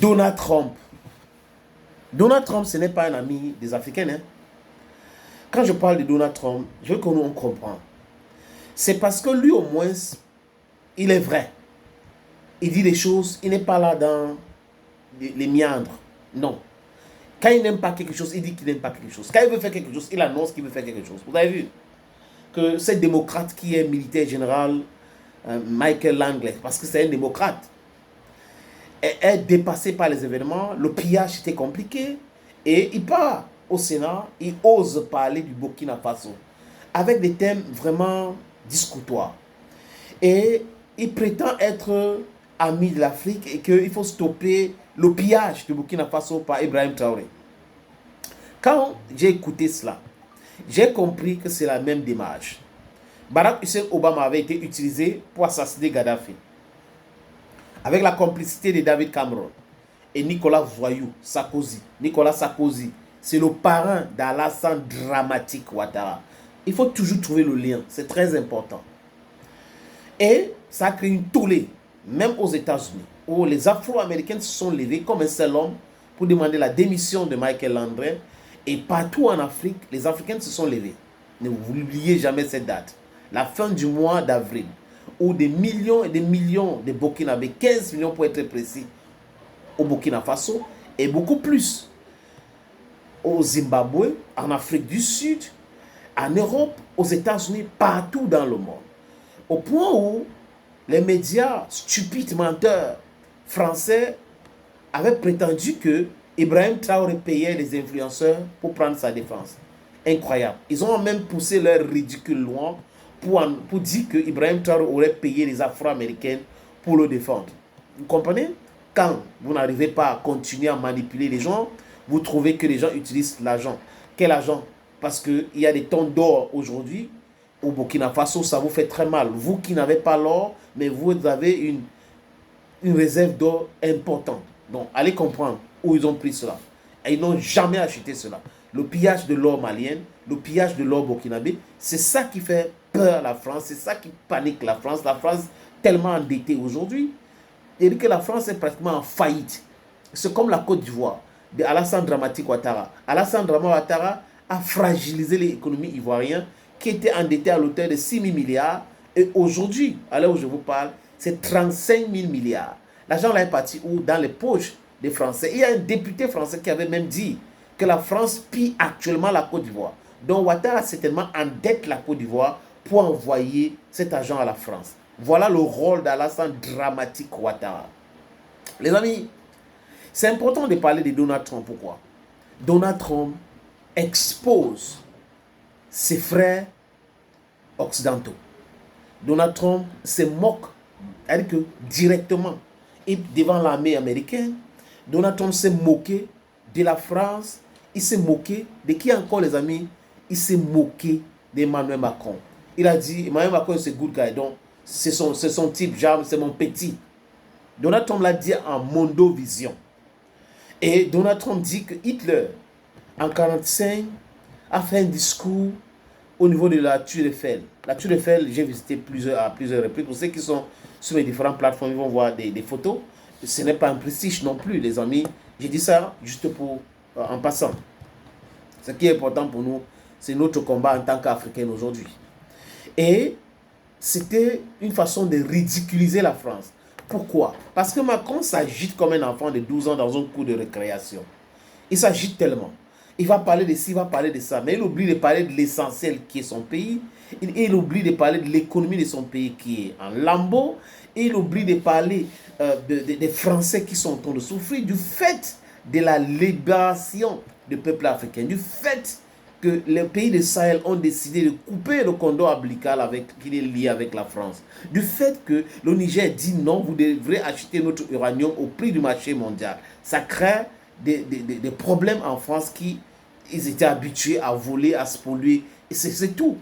Donald Trump. Donald Trump, ce n'est pas un ami des Africains. Hein? Quand je parle de Donald Trump, je veux qu'on comprenne. C'est parce que lui, au moins, il est vrai. Il dit des choses, il n'est pas là dans les méandres. Non. Quand il n'aime pas quelque chose, il dit qu'il n'aime pas quelque chose. Quand il veut faire quelque chose, il annonce qu'il veut faire quelque chose. Vous avez vu que ce démocrate qui est militaire général, Michael Langley, parce que c'est un démocrate, est dépassé par les événements. Le pillage était compliqué. Et il part au Sénat, il ose parler du Burkina Faso avec des thèmes vraiment discutoires. Et il prétend être ami de l'Afrique et qu'il faut stopper le pillage du Burkina Faso par Ibrahim Traoré. Quand j'ai écouté cela, j'ai compris que c'est la même démarche. Barack Hussein Obama avait été utilisé pour assassiner Gaddafi. Avec la complicité de David Cameron et Nicolas Voyou, Sarkozy. Nicolas Sarkozy, c'est le parrain d'Alassane Dramatique Ouattara. Il faut toujours trouver le lien, c'est très important. Et ça a créé une tollée, même aux États-Unis, où les Afro-Américains se sont levés comme un seul homme pour demander la démission de Michael Landry. Et partout en Afrique, les Africains se sont levés. Ne vous n'oubliez jamais cette date. La fin du mois d'avril, où des millions et des millions de Burkinabés, 15 millions pour être précis, au Burkina Faso, et beaucoup plus au Zimbabwe, en Afrique du Sud, en Europe, aux États-Unis, partout dans le monde. Au point où les médias stupides menteurs français avaient prétendu que Ibrahim Traoré payait les influenceurs pour prendre sa défense. Incroyable. Ils ont même poussé leur ridicule loin pour dire que Ibrahim Traoré aurait payé les Afro-Américains pour le défendre. Vous comprenez? Quand vous n'arrivez pas à continuer à manipuler les gens, vous trouvez que les gens utilisent l'argent. Quel argent? Parce qu'il y a des tonnes d'or aujourd'hui au Burkina Faso, ça vous fait très mal. Vous qui n'avez pas l'or, mais vous avez une réserve d'or importante. Donc, allez comprendre où ils ont pris cela. Et ils n'ont jamais acheté cela. Le pillage de l'or malien, le pillage de l'or burkinabé, c'est ça qui fait peur à la France, c'est ça qui panique la France. La France tellement endettée aujourd'hui, et que la France est pratiquement en faillite. C'est comme la Côte d'Ivoire, de Alassane Dramatique Ouattara. Alassane Dramatique Ouattara a fragilisé l'économie ivoirienne, qui était endettée à l'auteur de 6 000 milliards. Et aujourd'hui, à l'heure où je vous parle, c'est 35 000 milliards. L'argent là est parti où? Dans les poches des Français. Il y a un député français qui avait même dit que la France pille actuellement la Côte d'Ivoire. Donc Ouattara certainement endette la Côte d'Ivoire pour envoyer cet argent à la France. Voilà le rôle d'Alassane Dramatique Ouattara. Les amis, c'est important de parler de Donald Trump. Pourquoi? Donald Trump expose ses frères occidentaux. Donald Trump se moque, c'est-à-dire que directement, et devant l'armée américaine, Donald Trump s'est moqué de la France. Il s'est moqué de qui encore, les amis? Il s'est moqué d'Emmanuel Macron. Il a dit, Emmanuel Macron, c'est good guy, donc c'est son type, genre, c'est mon petit. Donald Trump l'a dit en Mondovision. Et Donald Trump dit que Hitler, en 1945, a fait un discours au niveau de la Tour Eiffel. La Tour Eiffel, j'ai visité à plusieurs reprises. Pour ceux qui sont sur les différentes plateformes, ils vont voir des photos. Ce n'est pas un prestige non plus, les amis. J'ai dit ça juste en passant. Ce qui est important pour nous, c'est notre combat en tant qu'Africains aujourd'hui. Et c'était une façon de ridiculiser la France. Pourquoi? Parce que Macron s'agite comme un enfant de 12 ans dans un cours de récréation. Il s'agite tellement. Il va parler de ci, il va parler de ça. Mais il oublie de parler de l'essentiel qui est son pays. Il oublie de parler de l'économie de son pays qui est en lambeaux. Il oublie de parler des Français qui sont en train de souffrir, du fait de la libération du peuple africain, du fait que les pays de Sahel ont décidé de couper le cordon ombilical qui est lié avec la France. Du fait que le Niger dit non, vous devrez acheter notre uranium au prix du marché mondial. Ça crée des problèmes en France ils étaient habitués à voler, à se polluer. Et c'est tout.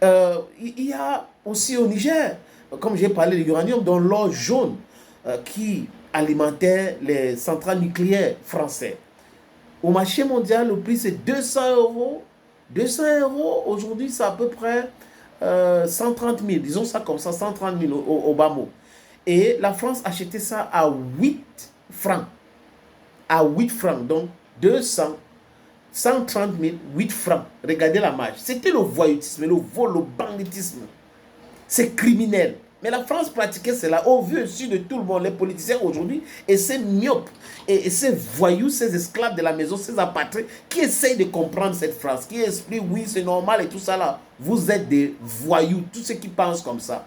Il y a aussi au Niger, comme j'ai parlé de l'uranium, dans l'or jaune qui alimentait les centrales nucléaires françaises. Au marché mondial, le prix c'est 200 euros. 200 euros, aujourd'hui, c'est à peu près 130 000. Disons ça comme ça, 130 000 au bas mot. Et la France achetait ça à 8 francs. à 8 francs. Donc 200, 130 000, 8 francs. Regardez la marge. C'était le voyoutisme, le vol, le banditisme. C'est criminel. Mais la France pratiquait cela au vu aussi de tout le monde. Les politiciens aujourd'hui, et ces myopes, et ces voyous, ces esclaves de la maison, ces apatrés, qui essayent de comprendre cette phrase, qui expliquent, oui, c'est normal et tout ça là. Vous êtes des voyous, tous ceux qui pensent comme ça.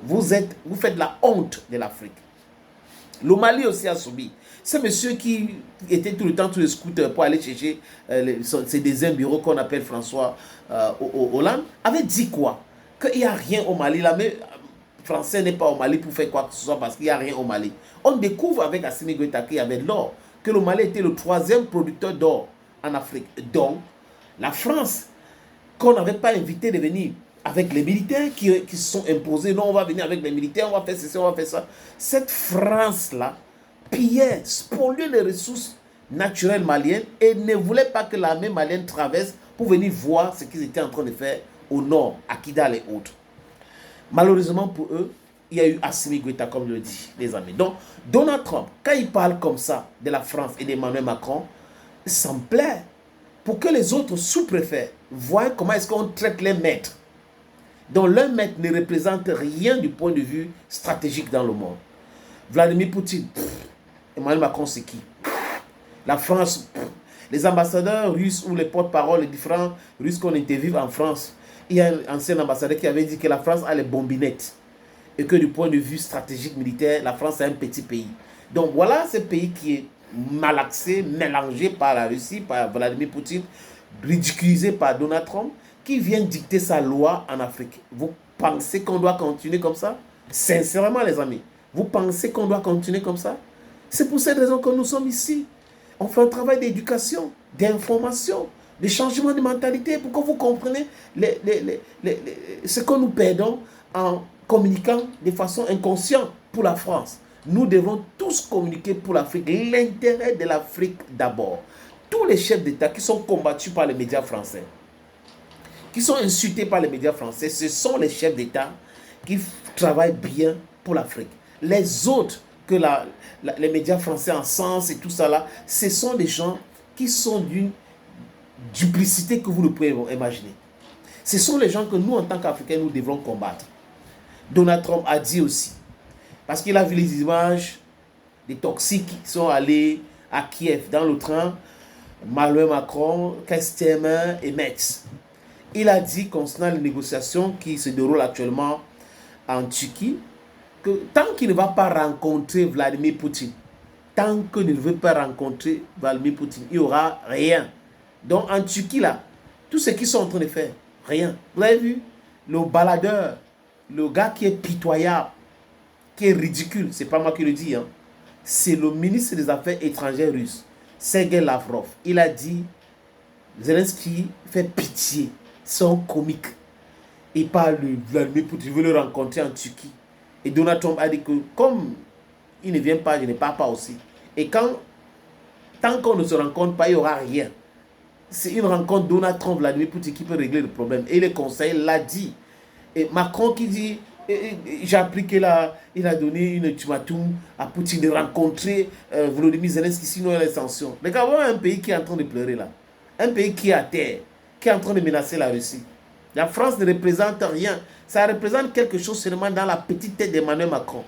Vous faites la honte de l'Afrique. Le Mali aussi a subi. Ces messieurs qui étaient tout le temps sur les scooters pour aller chercher ces deuxièmes bureaux qu'on appelle François Hollande, avaient dit quoi? Qu'il n'y a rien au Mali. L'armée française n'est pas au Mali pour faire quoi que ce soit parce qu'il n'y a rien au Mali. On découvre avec Assimi Goïta qu'il y avait de l'or, que le Mali était le 3e producteur d'or en Afrique. Donc, la France, qu'on n'avait pas invité de venir avec les militaires qui se sont imposés, non, on va venir avec les militaires, on va faire ceci, on va faire ça. Cette France-là pillait, spoliait les ressources naturelles maliennes et ne voulait pas que l'armée malienne traverse pour venir voir ce qu'ils étaient en train de faire au nord, à Kidal et autres. Malheureusement pour eux, il y a eu Assimi Goïta, comme je le dis, les amis. Donc, Donald Trump, quand il parle comme ça de la France et d'Emmanuel Macron, ça me plaît. Pour que les autres sous-préfets voient comment est-ce qu'on traite les maîtres. Donc, l'un maître ne représente rien du point de vue stratégique dans le monde. Vladimir Poutine, Emmanuel Macron, c'est qui? La France, les ambassadeurs russes ou les porte-parole, les différents Russes qu'on interviewe en France, il y a un ancien ambassadeur qui avait dit que la France a les bombinettes et que du point de vue stratégique militaire, la France est un petit pays. Donc voilà ce pays qui est malaxé, mélangé par la Russie, par Vladimir Poutine, ridiculisé par Donald Trump, qui vient dicter sa loi en Afrique. Vous pensez qu'on doit continuer comme ça? Sincèrement, les amis, vous pensez qu'on doit continuer comme ça? C'est pour cette raison que nous sommes ici. On fait un travail d'éducation, d'information, de changement de mentalité pour que vous compreniez ce que nous perdons en communiquant de façon inconsciente pour la France. Nous devons tous communiquer pour l'Afrique, l'intérêt de l'Afrique d'abord. Tous les chefs d'État qui sont combattus par les médias français, qui sont insultés par les médias français, ce sont les chefs d'État qui travaillent bien pour l'Afrique. Les autres, que les médias français en sens et tout ça là, ce sont des gens qui sont d'une duplicité que vous ne pouvez imaginer. Ce sont les gens que nous, en tant qu'Africains, nous devrons combattre. Donald Trump a dit aussi, parce qu'il a vu les images des toxiques qui sont allés à Kiev dans le train, Emmanuel Macron, Kesterman et Metz. Il a dit concernant les négociations qui se déroulent actuellement en Turquie, que tant qu'il ne va pas rencontrer Vladimir Poutine, tant qu'il ne veut pas rencontrer Vladimir Poutine, il n'y aura rien. Donc en Turquie, là, tout ce qu'ils sont en train de faire, rien. Vous avez vu, le baladeur, le gars qui est pitoyable, qui est ridicule, c'est pas moi qui le dis, hein. C'est le ministre des Affaires étrangères russe, Sergei Lavrov. Il a dit, Zelensky fait pitié, c'est un comique. Il parle de Vladimir Poutine, il veut le rencontrer en Turquie. Et Donald Trump a dit que comme il ne vient pas, je ne pars pas aussi. Et tant qu'on ne se rencontre pas, il n'y aura rien. C'est une rencontre Donald Trump, Vladimir Poutine qui peut régler le problème. Et le conseil l'a dit. Et Macron qui dit, j'ai appris qu'il a donné une ultimatum à Poutine de rencontrer Volodymyr Zelensky, sinon il y a les sanctions. Regardons un pays qui est en train de pleurer là. Un pays qui est à terre, qui est en train de menacer la Russie. La France ne représente rien. Ça représente quelque chose seulement dans la petite tête d'Emmanuel Macron.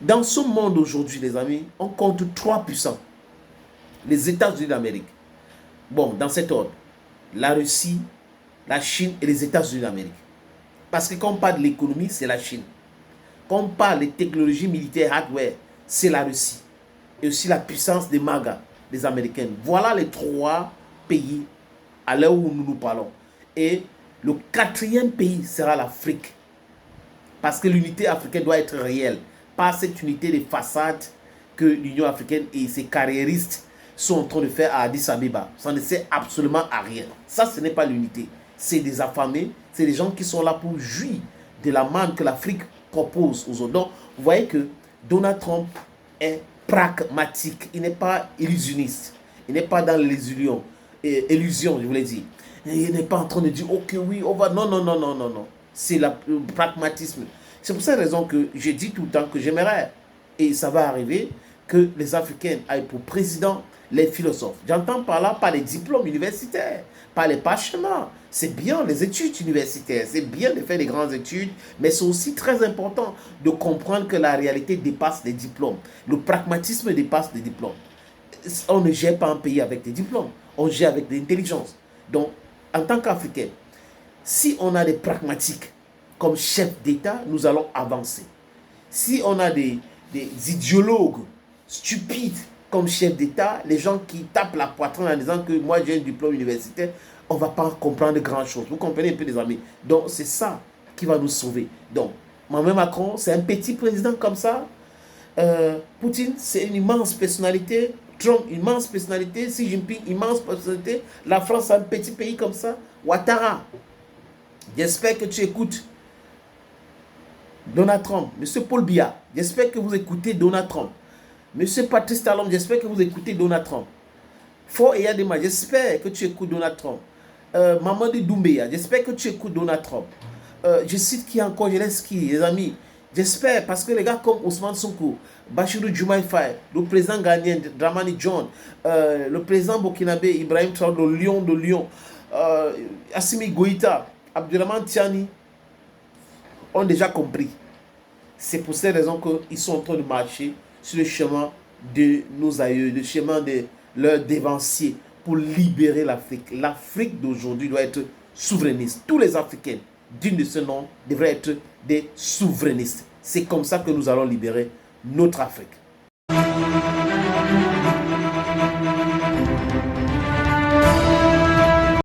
Dans ce monde aujourd'hui, les amis, on compte 3 puissants. Les États-Unis d'Amérique. Bon, dans cet ordre. La Russie, la Chine et les États-Unis d'Amérique. Parce que quand on parle de l'économie, c'est la Chine. Quand on parle des technologies militaires hardware, c'est la Russie. Et aussi la puissance des MAGA, des Américains. Voilà les 3 pays à l'heure où nous parlons. Et le 4e pays sera l'Afrique. Parce que l'unité africaine doit être réelle. Pas cette unité de façade que l'Union africaine et ses carriéristes sont en train de faire à Addis Abeba. Ça ne sert absolument à rien. Ça, ce n'est pas l'unité. C'est des affamés, c'est des gens qui sont là pour jouir de la manne que l'Afrique propose aux autres. Donc, vous voyez que Donald Trump est pragmatique. Il n'est pas illusionniste. Il n'est pas dans l'illusion. Illusion, je voulais dire. Il n'est pas en train de dire, ok, oui, on va... Non, non, non, non, non, non. C'est le pragmatisme. C'est pour cette raison que je dis tout le temps que j'aimerais, et ça va arriver, que les Africains aient pour président les philosophes. J'entends par là pas les diplômes universitaires, pas les parchemins. C'est bien les études universitaires, c'est bien de faire des grandes études, mais c'est aussi très important de comprendre que la réalité dépasse les diplômes. Le pragmatisme dépasse les diplômes. On ne gère pas un pays avec des diplômes, on gère avec de l'intelligence. Donc, en tant qu'Africains, si on a des pragmatiques comme chef d'État, nous allons avancer. Si on a des idéologues stupides comme chef d'État, les gens qui tapent la poitrine en disant que moi j'ai un diplôme universitaire, on ne va pas comprendre grand chose. Vous comprenez un peu, les amis? Donc c'est ça qui va nous sauver. Donc, Emmanuel Macron, c'est un petit président comme ça. Poutine, c'est une immense personnalité. Trump, immense personnalité. Xi Jinping, immense personnalité. La France, c'est un petit pays comme ça. Ouattara, j'espère que tu écoutes Donald Trump. Monsieur Paul Biya, j'espère que vous écoutez Donald Trump. Monsieur Patrice Talon, j'espère que vous écoutez Donald Trump. Fort Eyadema, j'espère que tu écoutes Donald Trump. Mamadi Doumbéya, j'espère que tu écoutes Donald Trump. Je cite qui encore, je laisse qui, les amis. J'espère, parce que les gars comme Ousmane Sonko, Bachirou Diomaye Faye, le président ghanéen Dramani John, le président burkinabé Ibrahim Traoré, le lion de Lyon, Assimi Goïta, Abdurrahman Tiani, ont déjà compris. C'est pour ces raisons qu'ils sont en train de marcher sur le chemin de nos aïeux, le chemin de leurs dévanciers pour libérer l'Afrique. L'Afrique d'aujourd'hui doit être souverainiste. Tous les Africains dignes de ce nom devraient être des souverainistes. C'est comme ça que nous allons libérer notre Afrique.